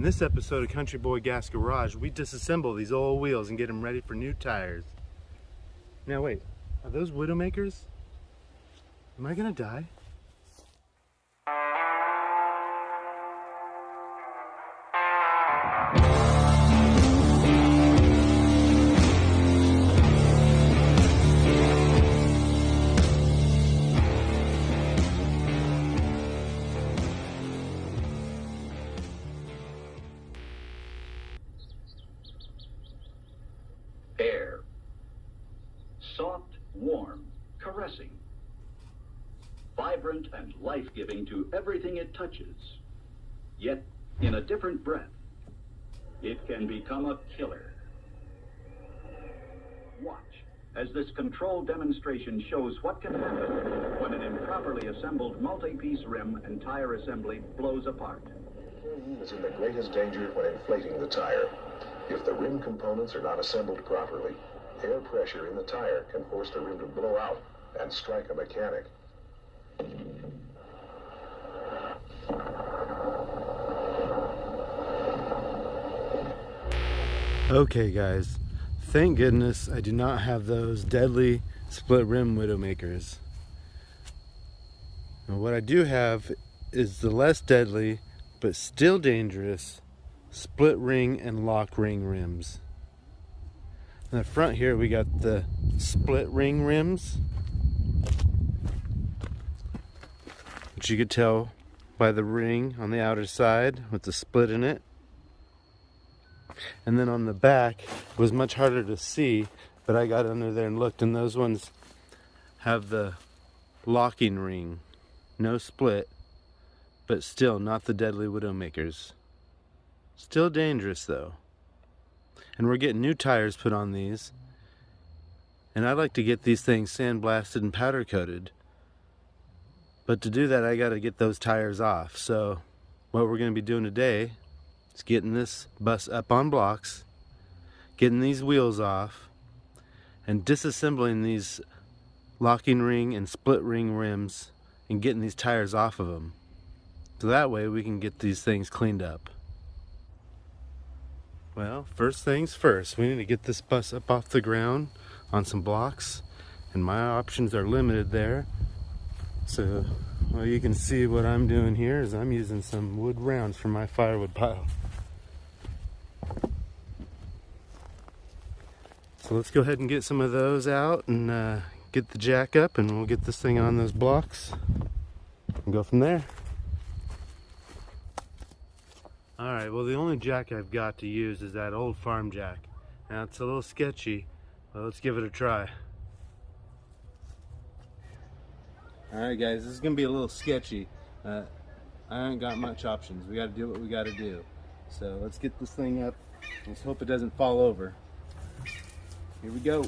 On this episode of Country Boy Gas Garage, we disassemble these old wheels and get them ready for new tires. Now wait, are those Widowmakers? Am I gonna die? Air. Soft, warm, caressing. Vibrant and life-giving to everything it touches. Yet, in a different breath, it can become a killer. Watch as this controlled demonstration shows what can happen when an improperly assembled multi-piece rim and tire assembly blows apart. Is in the greatest danger when inflating the tire. If the rim components are not assembled properly, air pressure in the tire can force the rim to blow out and strike a mechanic. Okay guys, thank goodness I do not have those deadly split rim Widowmakers. And what I do have is the less deadly but still dangerous split ring and lock ring rims. In the front here we got the split ring rims, which you could tell by the ring on the outer side with the split in it. And then on the back it was much harder to see, but I got under there and looked, and those ones have the locking ring, no split, but still not the deadly Widowmakers. Still dangerous though. And we're getting new tires put on these, and I'd like to get these things sandblasted and powder coated, but to do that I got to get those tires off. So what we're going to be doing today is getting this bus up on blocks, getting these wheels off, and disassembling these locking ring and split ring rims and getting these tires off of them, so that way we can get these things cleaned up. Well, first things first, we need to get this bus up off the ground on some blocks, and my options are limited there. So, well, you can see what I'm doing here is I'm using some wood rounds for my firewood pile. So let's go ahead and get some of those out and get the jack up, and we'll get this thing on those blocks and go from there. Alright, well the only jack I've got to use is that old farm jack. Now it's a little sketchy, but let's give it a try. Alright guys, this is going to be a little sketchy. I ain't got much options. We got to do what we got to do. So let's get this thing up. Let's hope it doesn't fall over. Here we go.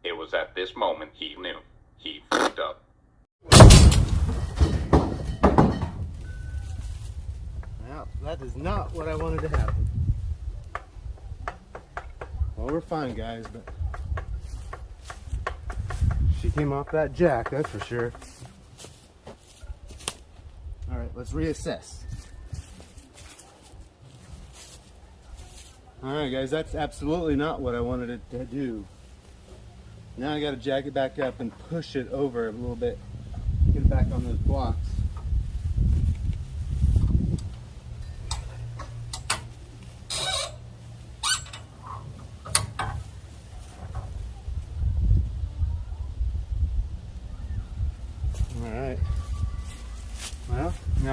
It was at this moment he knew. He fucked up. Well, that is not what I wanted to happen. Well, we're fine, guys, but she came off that jack, that's for sure. Alright, let's reassess. Alright guys, that's absolutely not what I wanted it to do. Now I got to jack it back up and push it over a little bit, get it back on those blocks.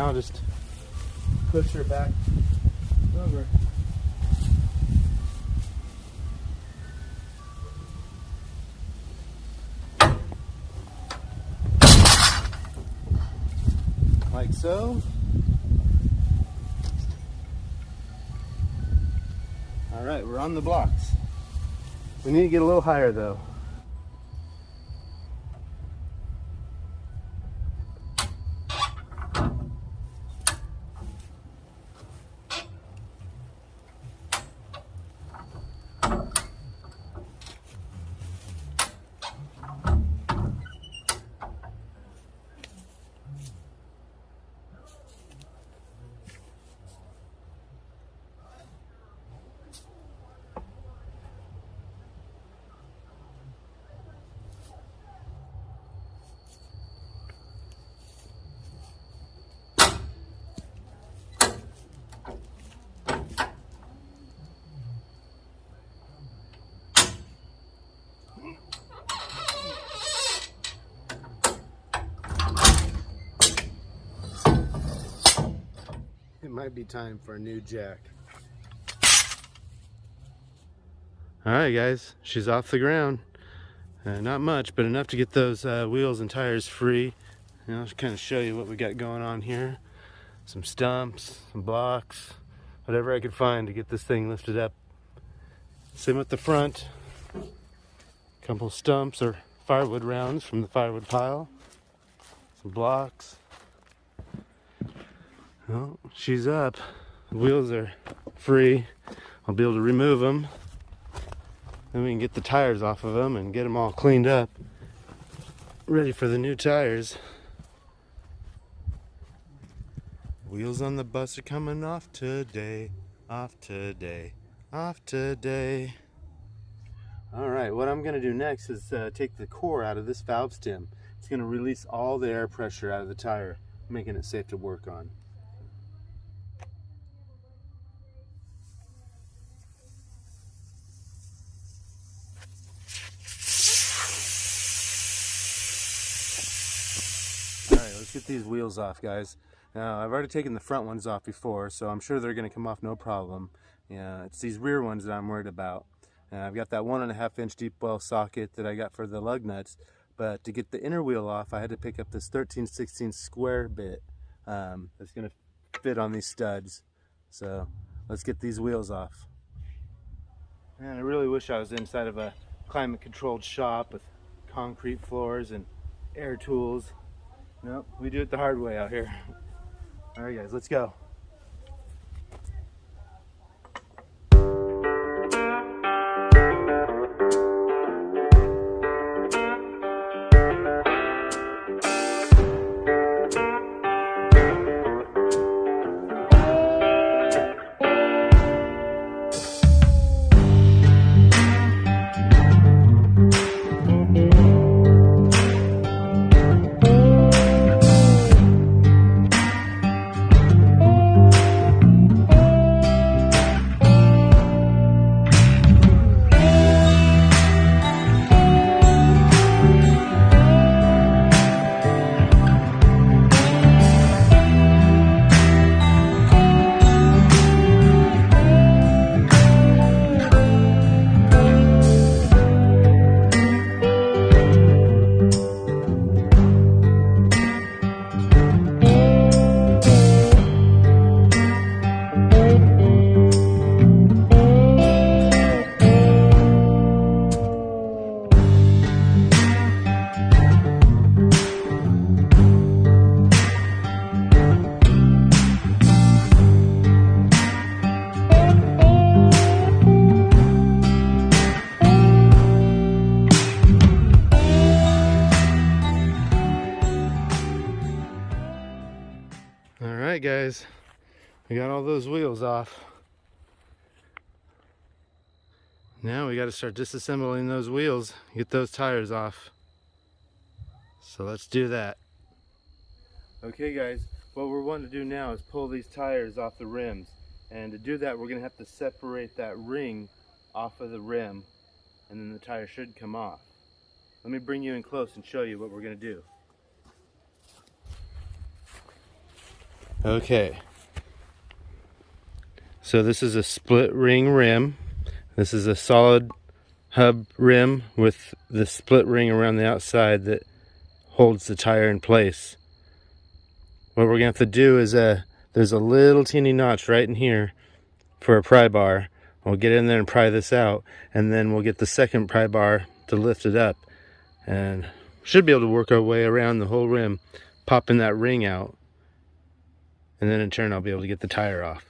now I'll just push her back over. Like so. All right, we're on the blocks. We need to get a little higher though. It might be time for a new jack. All right, guys, she's off the ground. Not much, but enough to get those wheels and tires free. And I'll just kind of show you what we got going on here. Some stumps, some blocks, whatever I could find to get this thing lifted up. Same with the front. A couple stumps or firewood rounds from the firewood pile. Some blocks. Well, she's up. The wheels are free. I'll be able to remove them. Then we can get the tires off of them and get them all cleaned up. Ready for the new tires. Wheels on the bus are coming off today. Off today. Off today. Alright, what I'm going to do next is take the core out of this valve stem. It's going to release all the air pressure out of the tire, making it safe to work on. Alright, let's get these wheels off, guys. Now, I've already taken the front ones off before, so I'm sure they're going to come off no problem. Yeah, it's these rear ones that I'm worried about. I've got that 1.5 inch deep well socket that I got for the lug nuts, but to get the inner wheel off, I had to pick up this 13/16 square bit that's going to fit on these studs. So let's get these wheels off. Man, I really wish I was inside of a climate controlled shop with concrete floors and air tools. Nope, we do it the hard way out here. All right, guys, let's go. Alright guys, we got all those wheels off. Now we got to start disassembling those wheels, get those tires off. So let's do that. Okay guys, what we're wanting to do now is pull these tires off the rims. And to do that, we're going to have to separate that ring off of the rim, and then the tire should come off. Let me bring you in close and show you what we're going to do. Okay. So this is a split ring rim. This is a solid hub rim with the split ring around the outside that holds the tire in place. What we're gonna have to do is there's a little teeny notch right in here for a pry bar. We'll get in there and pry this out, and then we'll get the second pry bar to lift it up, and should be able to work our way around the whole rim, popping that ring out, and then in turn I'll be able to get the tire off.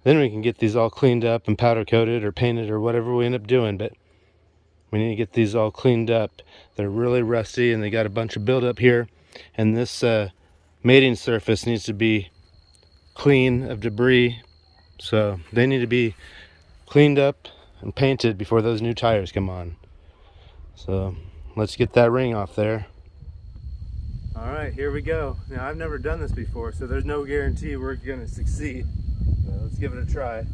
Then we can get these all cleaned up and powder coated or painted or whatever we end up doing, but we need to get these all cleaned up. They're really rusty and they got a bunch of buildup here, and this mating surface needs to be clean of debris, so they need to be cleaned up and painted before those new tires come on. So let's get that ring off there. All right, here we go. Now I've never done this before, so there's no guarantee we're going to succeed. So let's give it a try.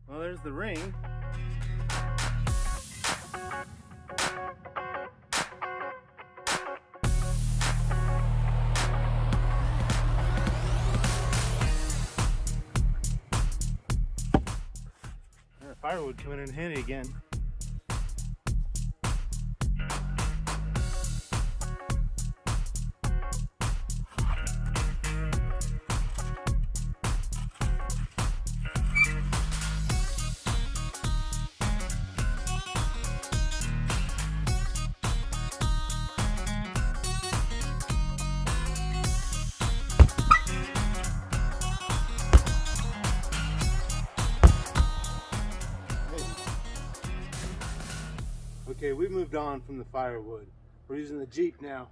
Well, there's the ring. Firewood coming in handy again. Okay, we moved on from the firewood. We're using the Jeep now.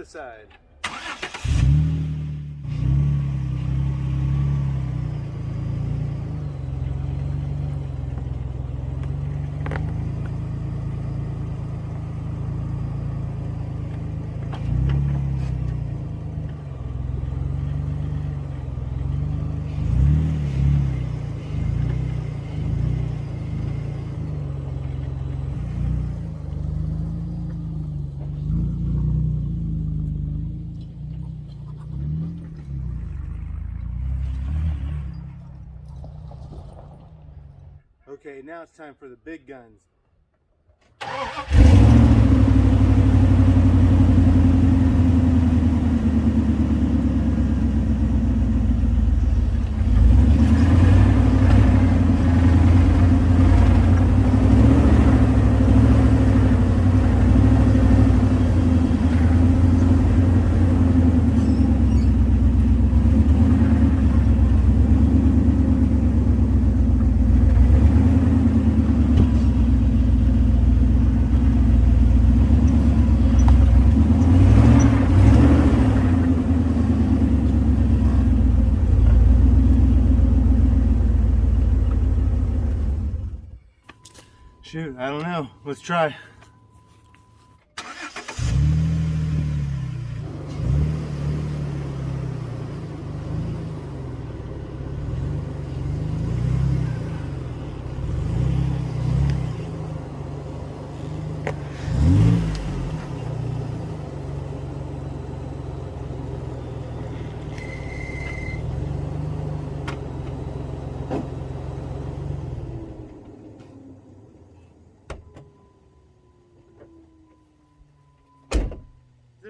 Side. Okay, now it's time for the big guns. Shoot, I don't know. Let's try.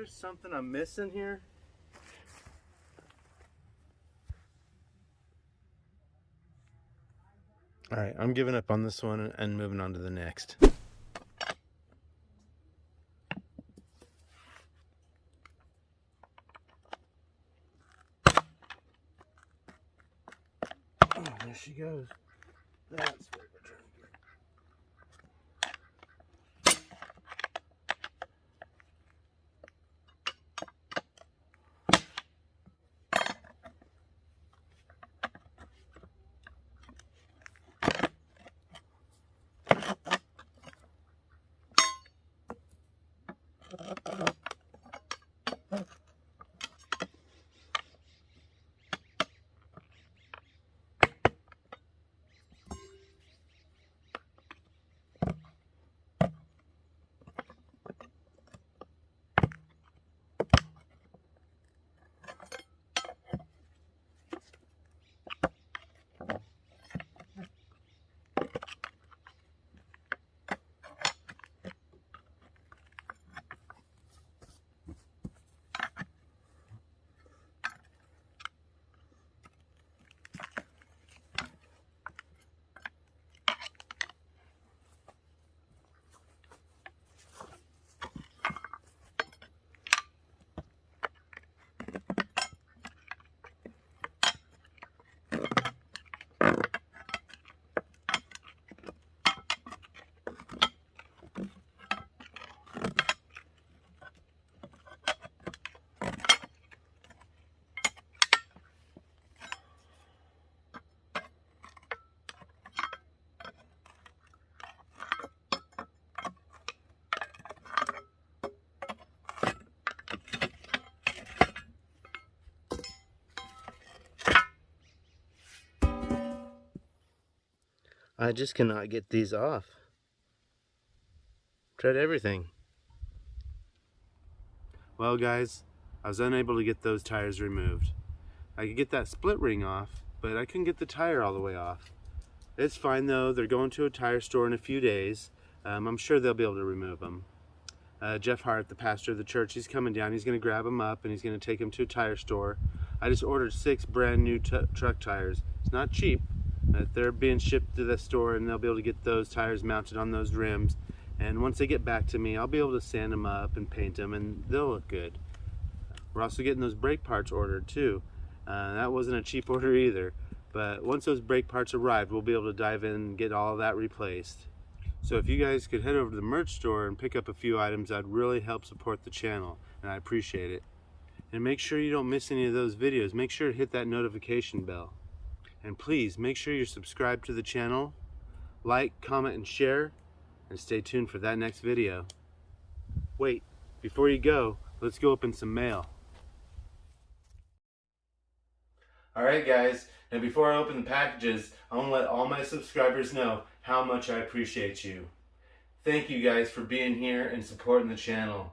there's something I'm missing here? All right, I'm giving up on this one and moving on to the next. Oh, there she goes. That's what we're trying to I just cannot get these off. Tried everything. Well, guys, I was unable to get those tires removed. I could get that split ring off, but I couldn't get the tire all the way off. It's fine though, they're going to a tire store in a few days. I'm sure they'll be able to remove them. Jeff Hart, the pastor of the church, he's coming down. He's going to grab them up and he's going to take them to a tire store. I just ordered 6 brand new truck tires. It's not cheap. They're being shipped to the store and they'll be able to get those tires mounted on those rims. And once they get back to me, I'll be able to sand them up and paint them and they'll look good. We're also getting those brake parts ordered too. That wasn't a cheap order either. But once those brake parts arrive, we'll be able to dive in and get all of that replaced. So if you guys could head over to the merch store and pick up a few items, that'd really help support the channel, and I appreciate it. And make sure you don't miss any of those videos. Make sure to hit that notification bell. And please, make sure you're subscribed to the channel, like, comment, and share, and stay tuned for that next video. Wait, before you go, let's go open some mail. Alright guys, and before I open the packages, I want to let all my subscribers know how much I appreciate you. Thank you guys for being here and supporting the channel.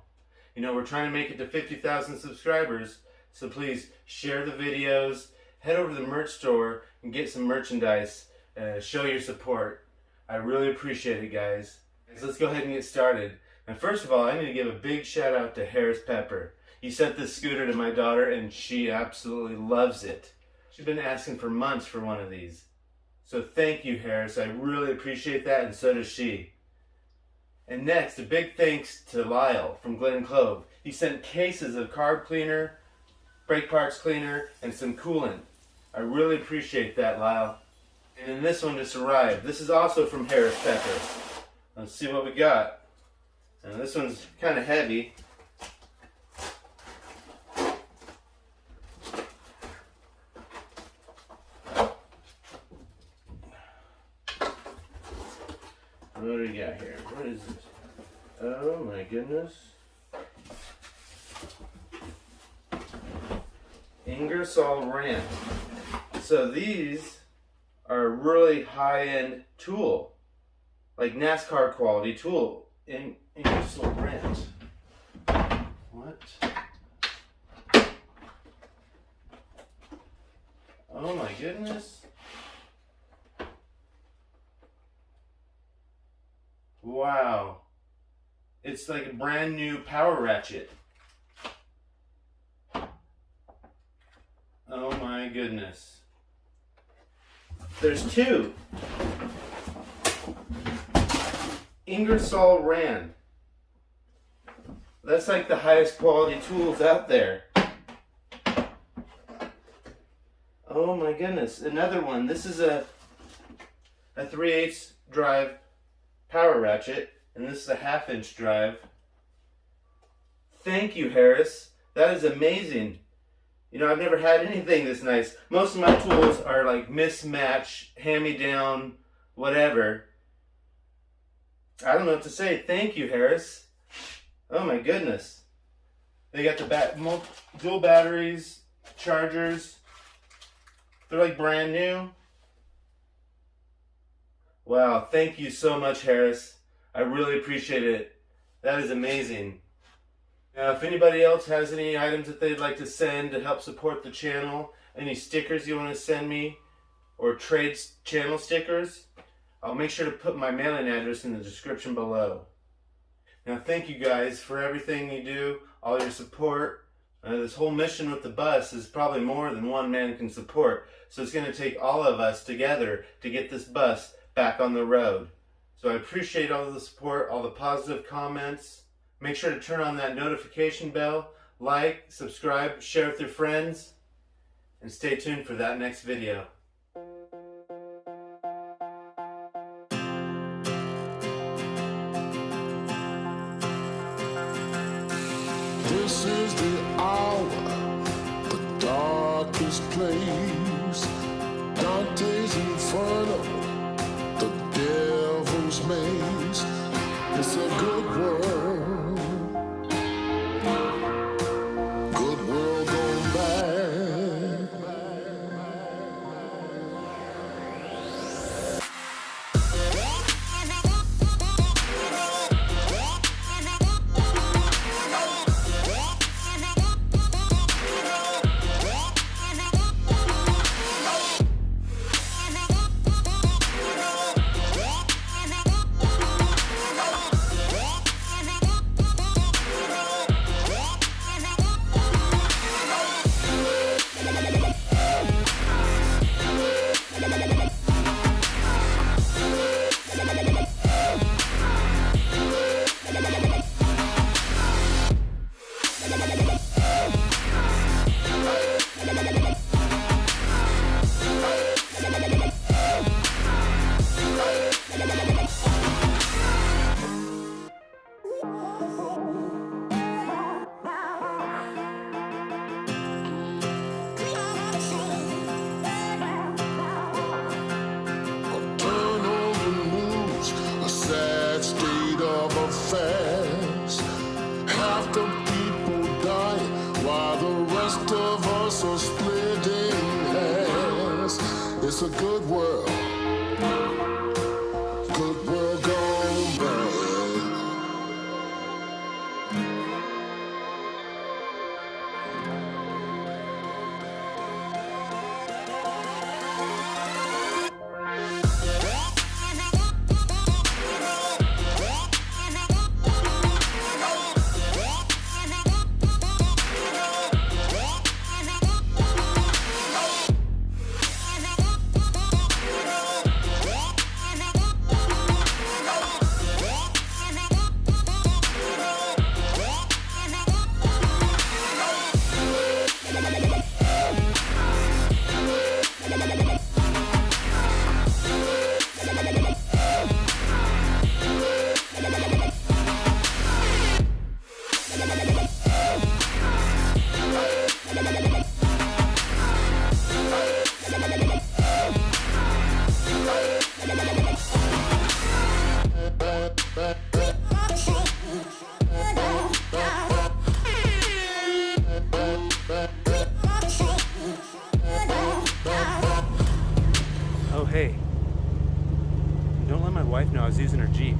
You know, we're trying to make it to 50,000 subscribers, so please share the videos, head over to the merch store and get some merchandise, show your support. I really appreciate it, guys. So let's go ahead and get started. And first of all, I need to give a big shout out to Harris Pepper. He sent this scooter to my daughter and she absolutely loves it. She's been asking for months for one of these. So thank you, Harris. I really appreciate that, and so does she. And next, a big thanks to Lowell from Glen Clove. He sent cases of carb cleaner, brake parts cleaner, and some coolant. I really appreciate that, Lowell. And then this one just arrived. This is also from Harris Pepper. Let's see what we got. And this one's kind of heavy. What do we got here? What is this? Oh my goodness. Ingersoll Rand. So these are a really high-end tool. Like NASCAR quality tool. Ingersoll Rand. What? Oh my goodness. Wow. It's like a brand new power ratchet. goodness. There's two. Ingersoll Rand. That's like the highest quality tools out there. Oh my goodness. Another one. This is a 3/8 drive power ratchet, and this is a 1/2 inch drive. Thank you, Harris. That is amazing. You know, I've never had anything this nice. Most of my tools are like mismatch, hand-me-down, whatever. I don't know what to say. Thank you, Harris. Oh my goodness. They got the dual batteries, chargers. They're like brand new. Wow, thank you so much, Harris. I really appreciate it. That is amazing. Now, if anybody else has any items that they'd like to send to help support the channel, any stickers you want to send me, or trade channel stickers, I'll make sure to put my mailing address in the description below. Now, thank you guys for everything you do, all your support. This whole mission with the bus is probably more than one man can support, so it's going to take all of us together to get this bus back on the road. So I appreciate all the support, all the positive comments. Make sure to turn on that notification bell, like, subscribe, share with your friends, and stay tuned for that next video. This is the hour, the darkest place. Dante's Inferno, the devil's maze. It's a good world. Good world gone bad. Half the people dying while the rest of us are splitting hairs. It's a good world. Good world gone bad. Oh, hey. Don't let my wife know I was using her Jeep.